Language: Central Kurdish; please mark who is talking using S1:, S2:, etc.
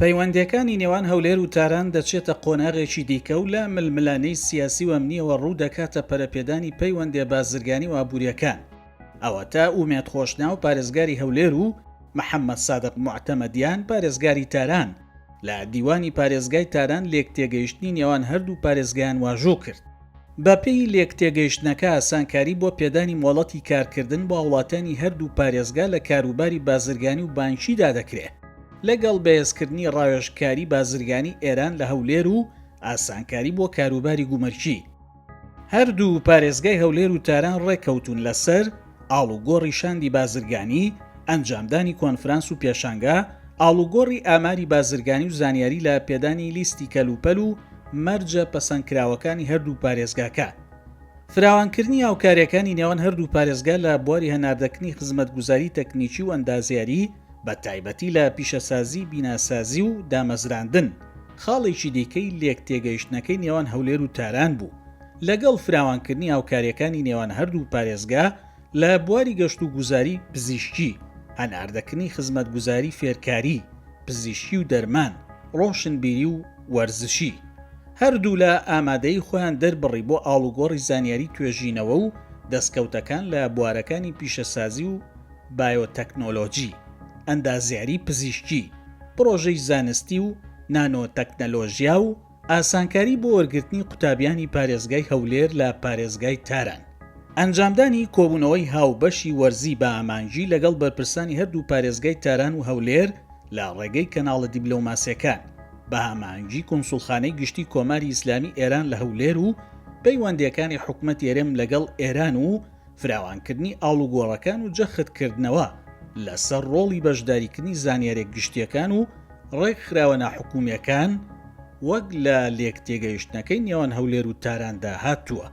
S1: پەیوەندیەکانی نێوان هەولێر و تاران دەچێتە قۆناغێکی دیکە و لە ململانەی سیاسی و ئەمنیەوە ڕوو دەکاتە پەرەپێدانی پەیوەندیە بازرگانی و ئابوووریەکان. ئەوە تا ئومێد خۆشنا و پارێزگاری هەولێر و محەممەد سادق موعتەمەدیان پارێزگاری تاران لە دیوانی پارێزگای تاران لێکتێگەیشتنی نێوان هەردوو پارێزگایان واژۆ کرد. بەپێی لێکتێگەیشتنەکە ئاسانکاری بۆ پێدانی مۆڵەتی کارکردن بۆ وڵاتانی هەردوو پارێزگا لە کاروباری بازرگانی و بانکیدا دەکرێت لەگەڵ بەهێزکردنی ڕاوێژکاری بازرگانی ئێران لە هەولێر و ئاسانکاری بۆ کاروباری گومەرکی. هەردوو پارێزگای هەولێر و تاران ڕێکەوتون لەسەر ئاڵوگۆڕی شاندی بازرگانی، ئەنجامدانی کۆنفرانس و پێشانگا، ئاڵوگۆڕی ئاماری بازرگانی و زانیاری لە پێدانی لیستی کەلوپەل و مەرجە پەسەندکراوەکانی هەردوو پارێزگاکە. فراوانکردنی هاوکاریەکانی نێوان هەردوو پارێزگا لە بواری هەناردەکردنی خزمەتگوزاری تەکنیکی و ئەندازیاری بە تایبەتی لە پیشەسازی، بیناسازی و دامەزراندن خاڵێکی دیکەی لێکتێگەیشتنەکەی نێوان هەولێر و تاران بوو. لەگەڵ فراوانکردنی هاوکاریەکانی نێوان هەردوو پارێزگا لە بواری گەشت و گوزاری، پزیشکی، هەناردەکردنی خزمەتگوزاری فێرکاری، پزیشکی و دەرمان، ڕۆشنبیری و وەرزشی، هەردوو لە ئامادەی خۆیان دەربڕی بۆ ئاڵوگۆڕی زانیاری توێژینەوە و دەستکەوتەکان لە بوارەکانی پیشەسازی و بایۆتەکنۆلۆجی، ئەندازیاری پزیشکی، پرۆژەی زانستی و نانۆتەکنەلۆژیا و ئاسانکاری بۆ وەرگرتنی قوتابیانی پارێزگای هەولێر لە پارێزگای تاران. ئەنجامدانی کۆبوونەوەی هاوبەشی وەرزی بە ئامانجی لەگەڵ بەرپرسانی هەردوو پارێزگای تاران و هەولێر لە ڕێگەی کەناڵە دیبلۆماسیەکان بە ئامانجی کۆنسوڵخانەی گشتی کۆماری ئیسلامی ئێران لە هەولێر و پەیوەندیەکانی حکوومەت ئێرەم لەگەڵ ئێران و فراوانکردنی ئاڵوگۆڕەکان و جەختکردنەوە لەسەر ڕۆڵی بەشداریکردنی زانیاریە گشتیەکان و ڕێکخراوە ناحکوومیەکان وەک لە لێکتێگەیشتنەکەی نێوان هەولێر و تاراندا هاتووە.